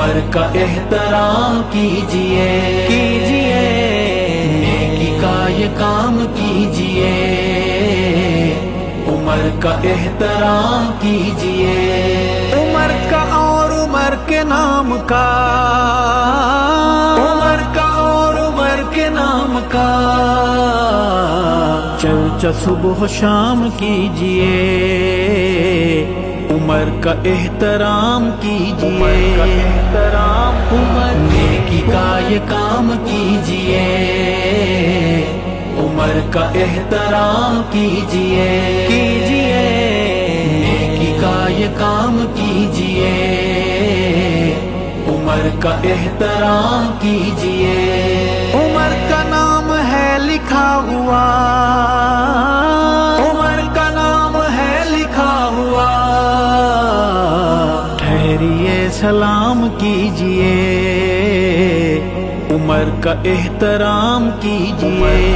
عمر کا احترام کیجئے نیکی کا یہ کام کیجئے عمر کا احترام کیجئے عمر کا اور عمر کے نام کا عمر کا اور عمر کے نام کا چرچا صبح و شام کیجئے عمر کا احترام کیجئے عمر نیکی کا یہ کام کیجئے عمر کا احترام کیجئے نیکی کا یہ کام کیجئے عمر کا احترام کیجئے عمر کا نام ہے لکھا ہوا عمر کا نام ہے لکھا ہوا ٹھہریے سلام کیجئے عمر کا احترام کیجئے